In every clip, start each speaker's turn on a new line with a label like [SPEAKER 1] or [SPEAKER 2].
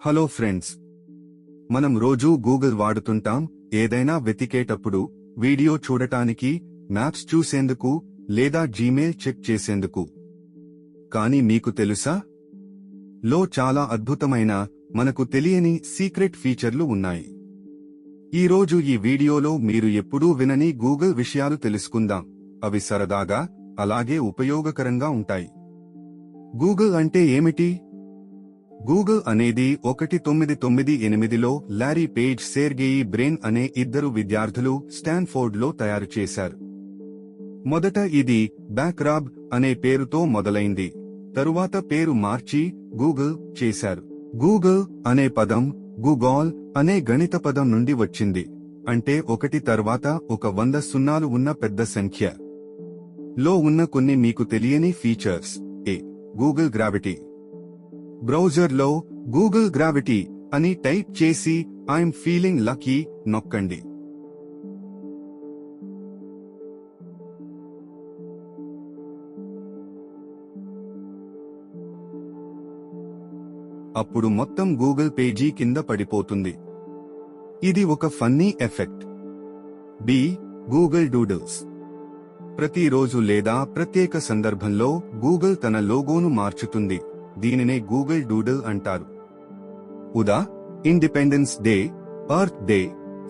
[SPEAKER 1] Hello friends, మనం రోజూ Google వాడుతుంటాం. ఏదైనా వెతికేటప్పుడు, వీడియో చూడటానికి, మ్యాప్స్ చూసేందుకు, లేదా జీమెయిల్ చెక్ చేసేందుకు. కానీ మీకు తెలుసా? లో చాలా అద్భుతమైన, మనకు తెలియని సీక్రెట్ ఫీచర్లు ఉన్నాయి. ఈరోజు ఈ వీడియోలో మీరు ఎప్పుడూ వినని గూగుల్ విషయాలు తెలుసుకుందాం. అవి సరదాగా, అలాగే ఉపయోగకరంగా ఉంటాయి. గూగుల్ అంటే ఏమిటి? గూగుల్ అనేది 1998లో లారీ పేజ్, సెర్గేయి బ్రిన్ అనే ఇద్దరు విద్యార్థులు స్టాన్ఫోర్డ్లో తయారు చేశారు. మొదట ఇది బ్యాక్రాబ్ అనే పేరుతో మొదలైంది. తరువాత పేరు మార్చి గూగుల్ చేశారు. గూగుల్ అనే పదం గూగాల్ అనే గణిత పదం నుండి వచ్చింది. అంటే ఒకటి తర్వాత ఒక 100 సున్నాలు ఉన్న పెద్ద సంఖ్య. లో ఉన్న కొన్ని మీకు తెలియని ఫీచర్స్. Google gravity. బ్రౌజర్లో గూగుల్ గ్రావిటీ అని టైప్ చేసి ఐఎమ్ ఫీలింగ్ లక్కీ నొక్కండి. అప్పుడు మొత్తం గూగుల్ పేజీ కింద పడిపోతుంది. ఇది ఒక ఫన్నీ ఎఫెక్ట్. Google doodles. ప్రతిరోజు లేదా ప్రత్యేక సందర్భంలో గూగుల్ తన లోగోను మార్చుతుంది. దీనినే గూగుల్ డూడిల్ అంటారు. ఉదా independence day, earth day,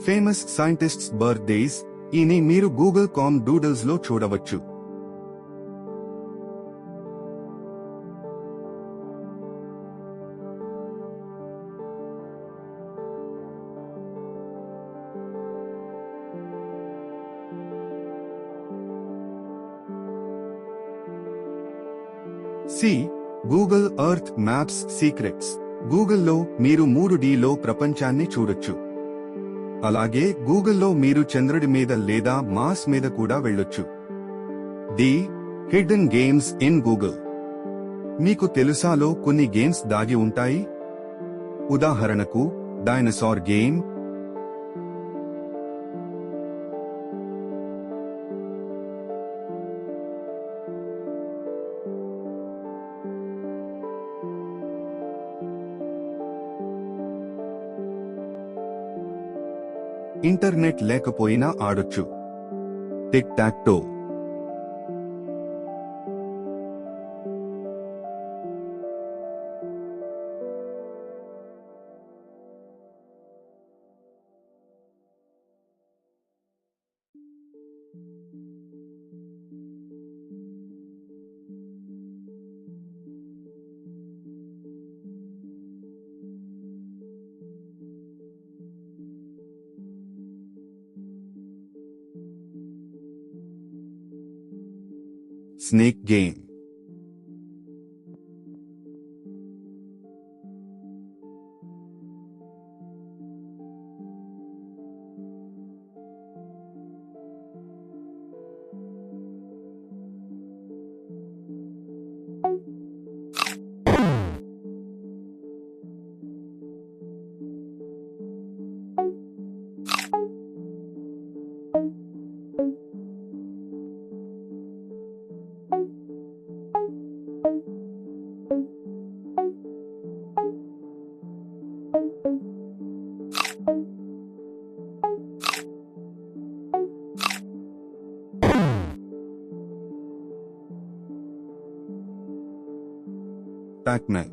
[SPEAKER 1] famous scientists birthdays ఈని మీరు గూగుల్.com డూడిల్స్ లో చూడవచ్చు. Google earth maps secrets. గూగుల్లో మీరు 3Dలో ప్రపంచాన్ని చూడొచ్చు. అలాగే గూగుల్లో మీరు చంద్రుడి మీద లేదా మార్స్ మీద కూడా వెళ్ళొచ్చు. Hidden games in Google. మీకు తెలుసాలో కొన్ని గేమ్స్ దాగి ఉంటాయి. ఉదాహరణకు డైనోసార్ గేమ్, ఇంటర్నెట్ లేకపోయినా ఆడొచ్చు. Tic tac toe. Snake game. Pacman.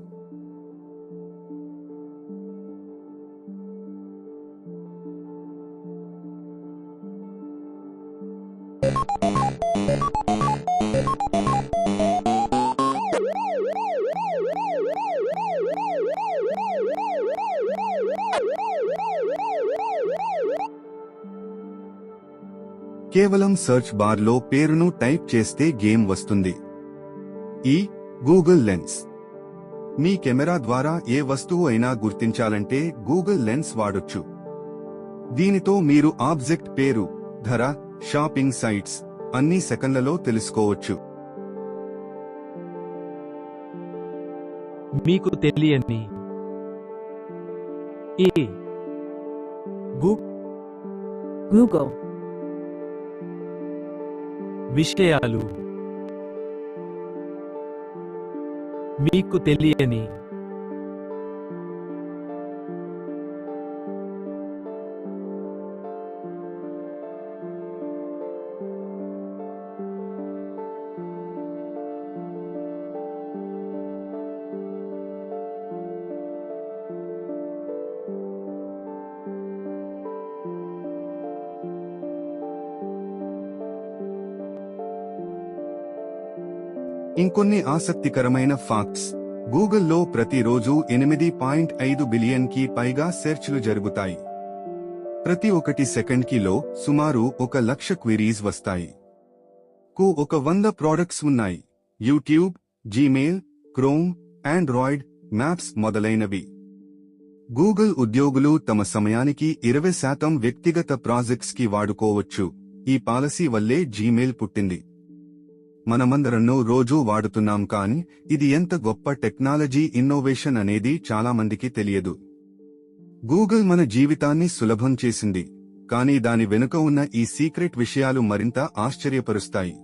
[SPEAKER 1] కేవలం సర్చ్ బార్లో పేరును టైప్ చేస్తే గేమ్ వస్తుంది. Google lens. మీ కెమెరా ద్వారా ఏ వస్తువు అయినా గుర్తించాలంటే గూగుల్ లెన్స్ వాడొచ్చు. దీనితో మీరు ఆబ్జెక్ట్ పేరు, ధర, షాపింగ్ సైట్స్ అన్ని సెకన్లలో తెలుసుకోవచ్చు.
[SPEAKER 2] మీకు తెలియని గూగుల్ విషయాలు. మీకు తెలియని
[SPEAKER 1] ఇంకొన్ని ఆసక్తికరమైన ఫ్యాక్ట్స్. గూగుల్లో ప్రతిరోజు 8.5 బిలియన్ కి పైగా సెర్చ్లు జరుగుతాయి. ప్రతి 1 సెకండ్కిలో సుమారు 1,00,000 క్వెరీస్ వస్తాయి. ఒక 100 ప్రోడక్ట్స్ ఉన్నాయి. YouTube, Gmail, chrome, Android, maps మొదలైనవి. గూగుల్ ఉద్యోగులు తమ సమయానికి 20% వ్యక్తిగత ప్రాజెక్ట్స్ కి వాడుకోవచ్చు. ఈ పాలసీ వల్లే జీమెయిల్ పుట్టింది. మనమందరన్నో రోజూ వాడుతున్నాం, కానీ ఇది ఎంత గొప్ప టెక్నాలజీ ఇన్నోవేషన్ అనేది చాలామందికి తెలియదు. గూగుల్ మన జీవితాన్ని సులభం చేసింది, కానీ దాని వెనుక ఉన్న ఈ సీక్రెట్ విషయాలు మరింత ఆశ్చర్యపరుస్తాయి.